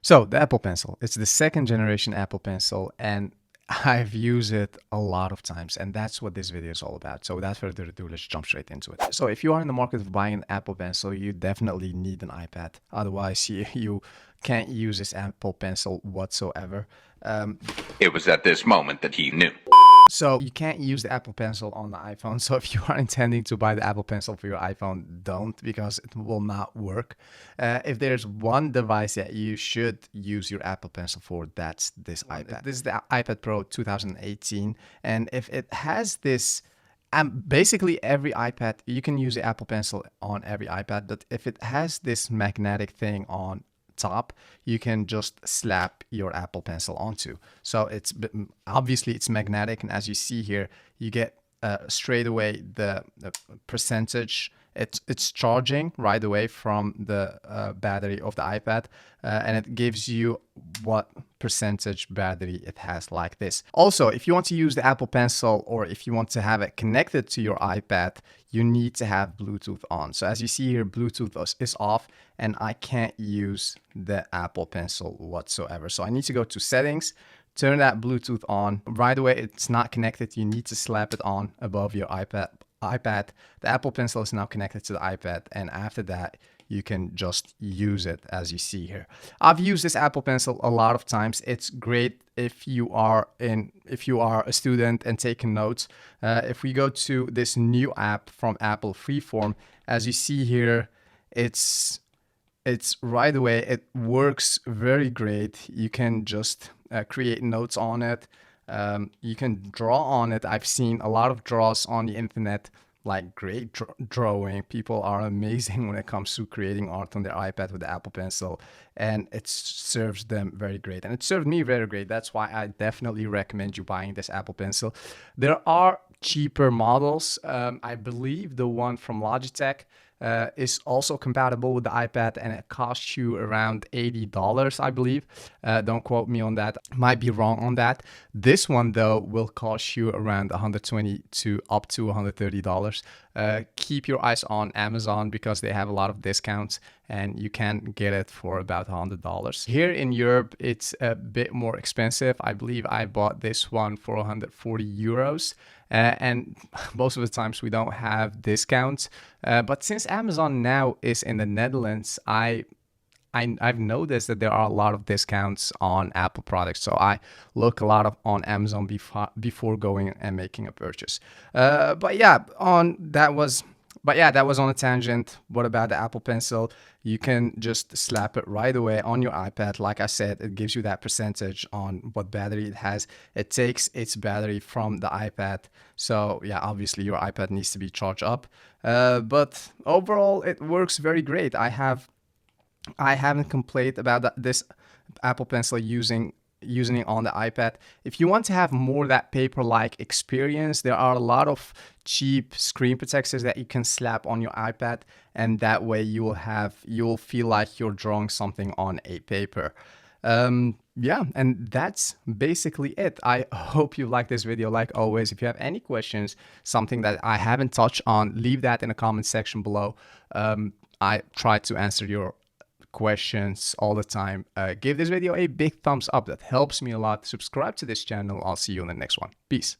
So the Apple Pencil, it's the second generation Apple Pencil, and I've used it a lot of times, and that's what this video is all about. So without further ado, let's jump straight into it. So if you are in the market of buying an Apple Pencil, you definitely need an iPad. Otherwise, you can't use this Apple Pencil whatsoever. It was at this moment that he knew. So you can't use the Apple Pencil on the iPhone. So if you are intending to buy the Apple Pencil for your iPhone, don't, because it will not work. If there's one device that you should use your Apple Pencil for, that's this iPad. This is the iPad Pro 2018. And if it has this, basically every iPad, you can use the Apple Pencil on every iPad, but if it has this magnetic thing on top, you can just slap your Apple Pencil onto. So it's obviously it's magnetic, and as you see here, you get straight away the percentage. It's charging right away from the battery of the iPad, and it gives you what percentage battery it has, like this. Also, if you want to use the Apple Pencil, or if you want to have it connected to your iPad, you need to have Bluetooth on. So as you see here, Bluetooth is off, and I can't use the Apple Pencil whatsoever. So I need to go to settings, turn that Bluetooth on. Right away, it's not connected. You need to slap it on above your iPad. The Apple Pencil is now connected to the iPad, and after that, you can just use it, as you see here. I've used this Apple Pencil a lot of times. It's great if you are a student and taking notes. If we go to this new app from Apple, Freeform, as you see here, it's right away. It works very great. You can just create notes on it. You can draw on it. I've seen a lot of draws on the internet, like great drawing. People are amazing when it comes to creating art on their iPad with the Apple Pencil, and it serves them very great. And it served me very great. That's why I definitely recommend you buying this Apple Pencil. There are cheaper models. I believe the one from Logitech is also compatible with the iPad, and it costs you around $80, I believe. Don't quote me on that. Might be wrong on that. This one, though, will cost you around $120 to up to $130. Keep your eyes on Amazon, because they have a lot of discounts, and you can get it for about $100. Here in Europe, it's a bit more expensive. I believe I bought this one for 140 euros. And most of the times we don't have discounts. But since Amazon now is in the Netherlands, I've noticed that there are a lot of discounts on Apple products. So I look a lot on Amazon before going and making a purchase. But yeah, that was on a tangent. What about the Apple Pencil? You can just slap it right away on your iPad. Like I said, it gives you that percentage on what battery it has. It takes its battery from the iPad. So yeah, obviously your iPad needs to be charged up. But overall, it works very great. I haven't complained about this Apple Pencil using it on the iPad. If you want to have more that paper-like experience, there are a lot of cheap screen protectors that you can slap on your iPad, and that way you will feel like you're drawing something on a paper. Yeah, and that's basically it. I hope you liked this video. Like always, if you have any questions, something that I haven't touched on, leave that in the comment section below. I try to answer your questions all the time. Give this video a big thumbs up. That helps me a lot. Subscribe to this channel. I'll see you in the next one. Peace.